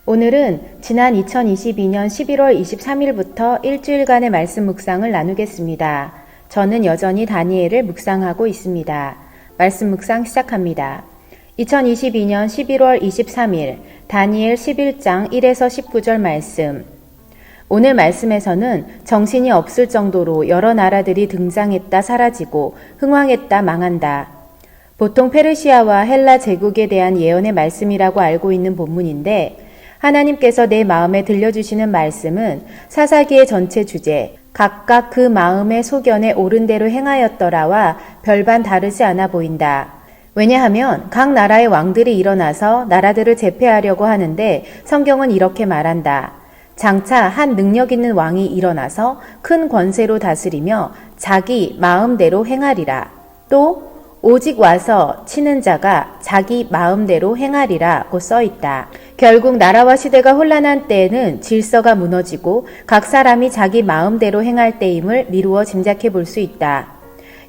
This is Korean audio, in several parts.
오늘은 지난 2022년 11월 23일부터 일주일간의 말씀 묵상을 나누겠습니다. 저는 여전히 다니엘을 묵상하고 있습니다. 말씀 묵상 시작합니다. 2022년 11월 23일 다니엘 11장 1에서 19절 말씀. 오늘 말씀에서는 정신이 없을 정도로 여러 나라들이 등장했다 사라지고 흥왕했다 망한다. 보통 페르시아와 헬라 제국에 대한 예언의 말씀이라고 알고 있는 본문인데 하나님께서 내 마음에 들려주시는 말씀은 사사기의 전체 주제, 각각 그 마음의 소견에 옳은 대로 행하였더라와 별반 다르지 않아 보인다. 왜냐하면 각 나라의 왕들이 일어나서 나라들을 제패하려고 하는데 성경은 이렇게 말한다. 장차 한 능력 있는 왕이 일어나서 큰 권세로 다스리며 자기 마음대로 행하리라. 또 오직 와서 치는 자가 자기 마음대로 행하리라고 써있다. 결국 나라와 시대가 혼란한 때에는 질서가 무너지고 각 사람이 자기 마음대로 행할 때임을 미루어 짐작해 볼 수 있다.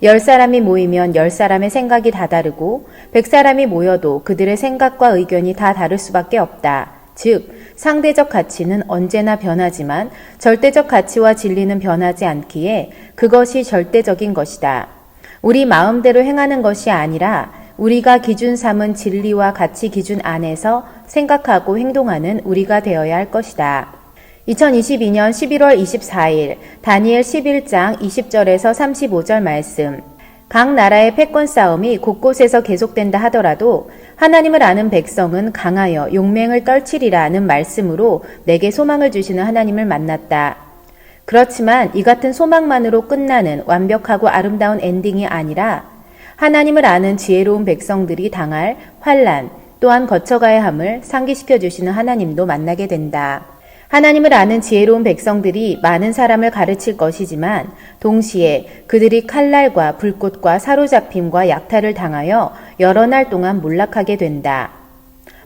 10사람이 모이면 10사람의 생각이 다 다르고 100사람이 모여도 그들의 생각과 의견이 다 다를 수밖에 없다. 즉, 상대적 가치는 언제나 변하지만 절대적 가치와 진리는 변하지 않기에 그것이 절대적인 것이다. 우리 마음대로 행하는 것이 아니라 우리가 기준 삼은 진리와 가치 기준 안에서 생각하고 행동하는 우리가 되어야 할 것이다. 2022년 11월 24일 다니엘 11장 20절에서 35절 말씀. 각 나라의 패권 싸움이 곳곳에서 계속된다 하더라도 하나님을 아는 백성은 강하여 용맹을 떨치리라는 말씀으로 내게 소망을 주시는 하나님을 만났다. 그렇지만 이 같은 소망만으로 끝나는 완벽하고 아름다운 엔딩이 아니라 하나님을 아는 지혜로운 백성들이 당할 환난 또한 거쳐가야 함을 상기시켜 주시는 하나님도 만나게 된다. 하나님을 아는 지혜로운 백성들이 많은 사람을 가르칠 것이지만 동시에 그들이 칼날과 불꽃과 사로잡힘과 약탈을 당하여 여러 날 동안 몰락하게 된다.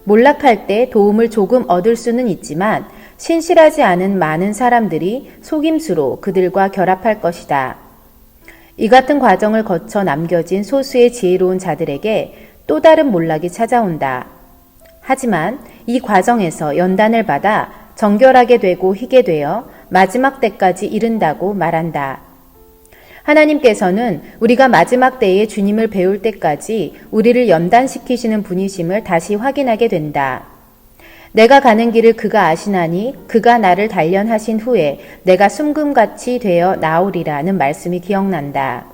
몰락할 때 도움을 조금 얻을 수는 있지만 신실하지 않은 많은 사람들이 속임수로 그들과 결합할 것이다. 이 같은 과정을 거쳐 남겨진 소수의 지혜로운 자들에게 또 다른 몰락이 찾아온다. 하지만 이 과정에서 연단을 받아 정결하게 되고 희게 되어 마지막 때까지 이른다고 말한다. 하나님께서는 우리가 마지막 때에 주님을 배울 때까지 우리를 연단시키시는 분이심을 다시 확인하게 된다. 내가 가는 길을 그가 아시나니 그가 나를 단련하신 후에 내가 숨금같이 되어 나오리라는 말씀이 기억난다.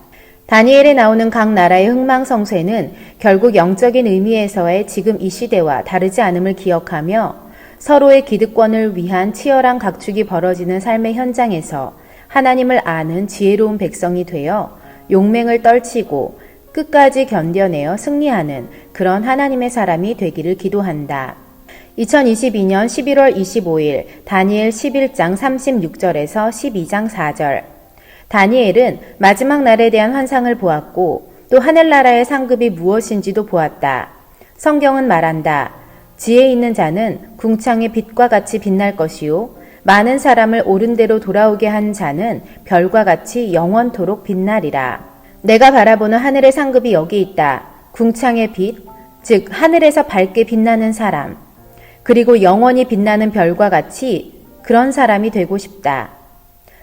다니엘에 나오는 각 나라의 흥망성쇠는 결국 영적인 의미에서의 지금 이 시대와 다르지 않음을 기억하며 서로의 기득권을 위한 치열한 각축이 벌어지는 삶의 현장에서 하나님을 아는 지혜로운 백성이 되어 용맹을 떨치고 끝까지 견뎌내어 승리하는 그런 하나님의 사람이 되기를 기도한다. 2022년 11월 25일 다니엘 11장 36절에서 12장 4절. 다니엘은 마지막 날에 대한 환상을 보았고 또 하늘나라의 상급이 무엇인지도 보았다. 성경은 말한다. 지혜 있는 자는 궁창의 빛과 같이 빛날 것이요 많은 사람을 옳은 대로 돌아오게 한 자는 별과 같이 영원토록 빛나리라. 내가 바라보는 하늘의 상급이 여기 있다. 궁창의 빛, 즉 하늘에서 밝게 빛나는 사람. 그리고 영원히 빛나는 별과 같이 그런 사람이 되고 싶다.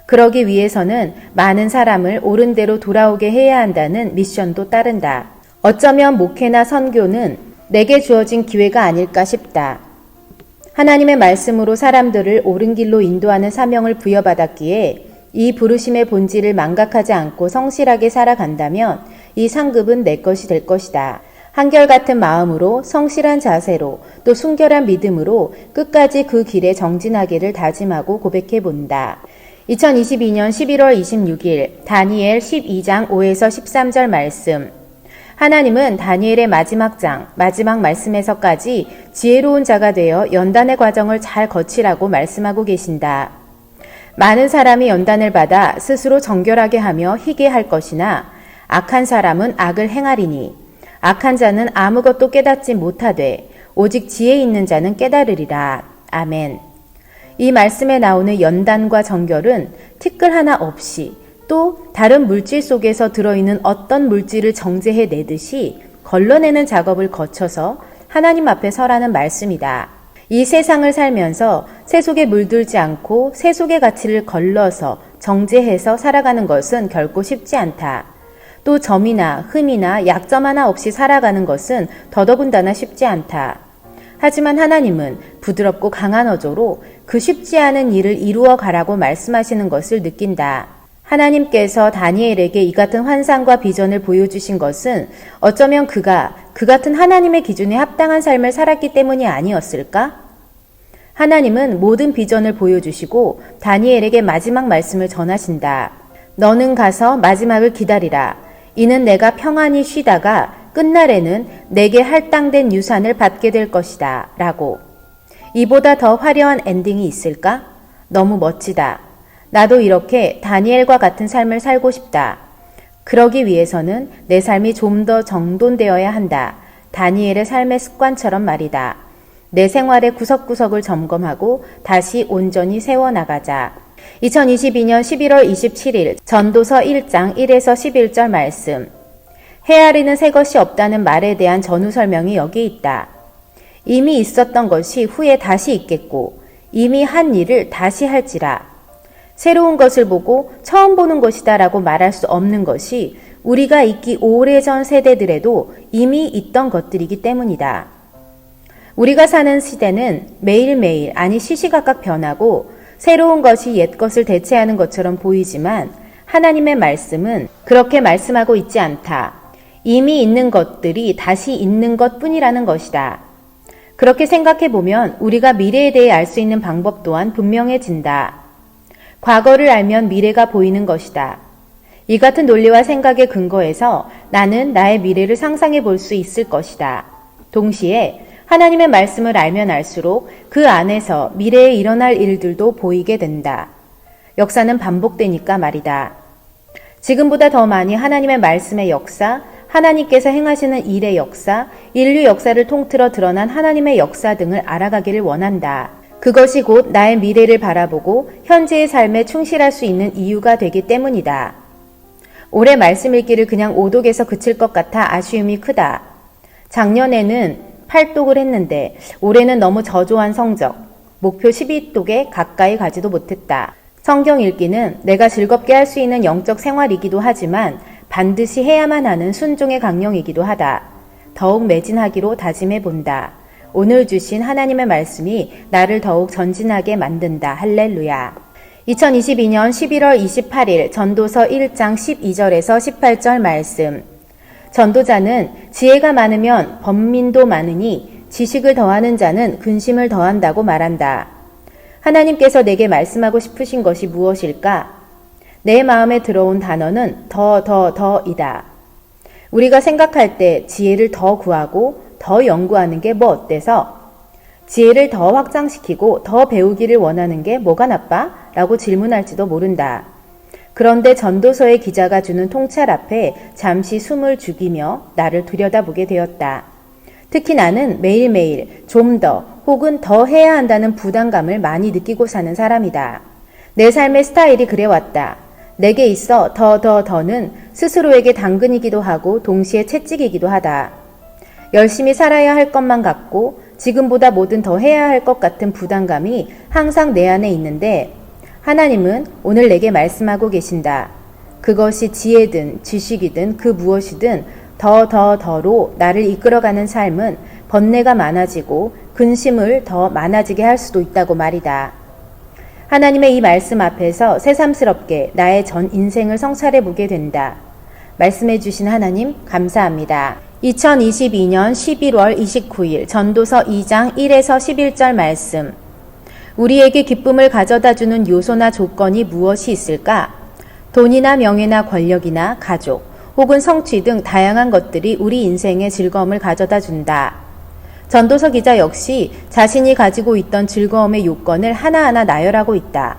그러기 위해서는 많은 사람을 옳은 대로 돌아오게 해야 한다는 미션도 따른다. 어쩌면 목회나 선교는 내게 주어진 기회가 아닐까 싶다. 하나님의 말씀으로 사람들을 옳은 길로 인도하는 사명을 부여받았기에 이 부르심의 본질을 망각하지 않고 성실하게 살아간다면 이 상급은 내 것이 될 것이다. 한결같은 마음으로 성실한 자세로 또 순결한 믿음으로 끝까지 그 길에 정진하기를 다짐하고 고백해 본다. 2022년 11월 26일 다니엘 12장 5에서 13절 말씀. 하나님은 다니엘의 마지막 장, 마지막 말씀에서까지 지혜로운 자가 되어 연단의 과정을 잘 거치라고 말씀하고 계신다. 많은 사람이 연단을 받아 스스로 정결하게 하며 희게 할 것이나 악한 사람은 악을 행하리니 악한 자는 아무것도 깨닫지 못하되 오직 지혜 있는 자는 깨달으리라. 아멘. 이 말씀에 나오는 연단과 정결은 티끌 하나 없이 또 다른 물질 속에서 들어있는 어떤 물질을 정제해내듯이 걸러내는 작업을 거쳐서 하나님 앞에 서라는 말씀이다. 이 세상을 살면서 세속에 물들지 않고 세속의 가치를 걸러서 정제해서 살아가는 것은 결코 쉽지 않다. 또 점이나 흠이나 약점 하나 없이 살아가는 것은 더더군다나 쉽지 않다. 하지만 하나님은 부드럽고 강한 어조로 그 쉽지 않은 일을 이루어 가라고 말씀하시는 것을 느낀다. 하나님께서 다니엘에게 이 같은 환상과 비전을 보여주신 것은 어쩌면 그가 그 같은 하나님의 기준에 합당한 삶을 살았기 때문이 아니었을까? 하나님은 모든 비전을 보여주시고 다니엘에게 마지막 말씀을 전하신다. 너는 가서 마지막을 기다리라. 이는 내가 평안히 쉬다가 끝날에는 내게 할당된 유산을 받게 될 것이다. 라고. 이보다 더 화려한 엔딩이 있을까? 너무 멋지다. 나도 이렇게 다니엘과 같은 삶을 살고 싶다. 그러기 위해서는 내 삶이 좀 더 정돈되어야 한다. 다니엘의 삶의 습관처럼 말이다. 내 생활의 구석구석을 점검하고 다시 온전히 세워나가자. 2022년 11월 27일 전도서 1장 1에서 11절 말씀. 헤아리는 새 것이 없다는 말에 대한 전후 설명이 여기 있다. 이미 있었던 것이 후에 다시 있겠고 이미 한 일을 다시 할지라. 새로운 것을 보고 처음 보는 것이다 라고 말할 수 없는 것이 우리가 있기 오래전 세대들에도 이미 있던 것들이기 때문이다. 우리가 사는 시대는 매일매일 아니 시시각각 변하고 새로운 것이 옛 것을 대체하는 것처럼 보이지만 하나님의 말씀은 그렇게 말씀하고 있지 않다. 이미 있는 것들이 다시 있는 것뿐이라는 것이다. 그렇게 생각해 보면 우리가 미래에 대해 알 수 있는 방법 또한 분명해진다. 과거를 알면 미래가 보이는 것이다. 이 같은 논리와 생각에 근거해서 나는 나의 미래를 상상해 볼 수 있을 것이다. 동시에 하나님의 말씀을 알면 알수록 그 안에서 미래에 일어날 일들도 보이게 된다. 역사는 반복되니까 말이다. 지금보다 더 많이 하나님의 말씀의 역사, 하나님께서 행하시는 일의 역사, 인류 역사를 통틀어 드러난 하나님의 역사 등을 알아가기를 원한다. 그것이 곧 나의 미래를 바라보고 현재의 삶에 충실할 수 있는 이유가 되기 때문이다. 올해 말씀 읽기를 그냥 오독에서 그칠 것 같아 아쉬움이 크다. 작년에는 8독을 했는데 올해는 너무 저조한 성적, 목표 12독에 가까이 가지도 못했다. 성경 읽기는 내가 즐겁게 할 수 있는 영적 생활이기도 하지만 반드시 해야만 하는 순종의 강령이기도 하다. 더욱 매진하기로 다짐해 본다. 오늘 주신 하나님의 말씀이 나를 더욱 전진하게 만든다. 할렐루야. 2022년 11월 28일 전도서 1장 12절에서 18절 말씀. 전도자는 지혜가 많으면 번민도 많으니 지식을 더하는 자는 근심을 더한다고 말한다. 하나님께서 내게 말씀하고 싶으신 것이 무엇일까? 내 마음에 들어온 단어는 더이다. 우리가 생각할 때 지혜를 더 구하고 더 연구하는 게 뭐 어때서? 지혜를 더 확장시키고 더 배우기를 원하는 게 뭐가 나빠? 라고 질문할지도 모른다. 그런데 전도서의 기자가 주는 통찰 앞에 잠시 숨을 죽이며 나를 들여다보게 되었다. 특히 나는 매일매일 좀 더 혹은 더 해야 한다는 부담감을 많이 느끼고 사는 사람이다. 내 삶의 스타일이 그래왔다. 내게 있어 더는 스스로에게 당근이기도 하고 동시에 채찍이기도 하다. 열심히 살아야 할 것만 같고 지금보다 뭐든 더 해야 할 것 같은 부담감이 항상 내 안에 있는데 하나님은 오늘 내게 말씀하고 계신다. 그것이 지혜든 지식이든 그 무엇이든 더로 나를 이끌어가는 삶은 번뇌가 많아지고 근심을 더 많아지게 할 수도 있다고 말이다. 하나님의 이 말씀 앞에서 새삼스럽게 나의 전 인생을 성찰해 보게 된다. 말씀해 주신 하나님 감사합니다. 2022년 11월 29일 전도서 2장 1에서 11절 말씀. 우리에게 기쁨을 가져다 주는 요소나 조건이 무엇이 있을까? 돈이나 명예나 권력이나 가족, 혹은 성취 등 다양한 것들이 우리 인생에 즐거움을 가져다 준다. 전도서 기자 역시 자신이 가지고 있던 즐거움의 요건을 하나하나 나열하고 있다.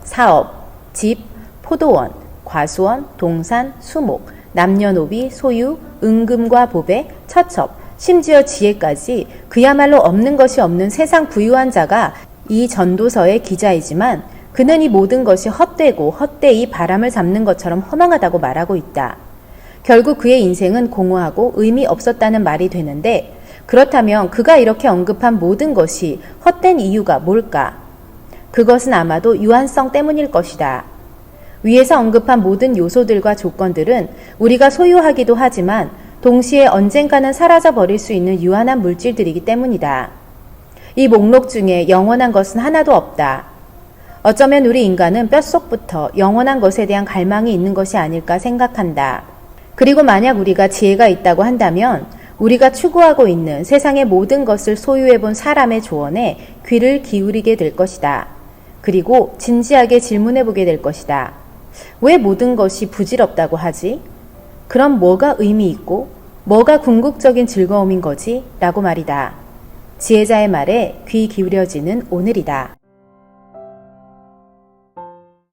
사업, 집, 포도원, 과수원, 동산, 수목, 남녀노비, 소유, 은금과 보배, 처첩, 심지어 지혜까지 그야말로 없는 것이 없는 세상 부유한 자가 이 전도서의 기자이지만 그는 이 모든 것이 헛되고 헛되이 바람을 잡는 것처럼 허망하다고 말하고 있다. 결국 그의 인생은 공허하고 의미 없었다는 말이 되는데 그렇다면 그가 이렇게 언급한 모든 것이 헛된 이유가 뭘까? 그것은 아마도 유한성 때문일 것이다. 위에서 언급한 모든 요소들과 조건들은 우리가 소유하기도 하지만 동시에 언젠가는 사라져 버릴 수 있는 유한한 물질들이기 때문이다. 이 목록 중에 영원한 것은 하나도 없다. 어쩌면 우리 인간은 뼛속부터 영원한 것에 대한 갈망이 있는 것이 아닐까 생각한다. 그리고 만약 우리가 지혜가 있다고 한다면 우리가 추구하고 있는 세상의 모든 것을 소유해본 사람의 조언에 귀를 기울이게 될 것이다. 그리고 진지하게 질문해보게 될 것이다. 왜 모든 것이 부질없다고 하지? 그럼 뭐가 의미 있고 뭐가 궁극적인 즐거움인 거지? 라고 말이다. 지혜자의 말에 귀 기울여지는 오늘이다.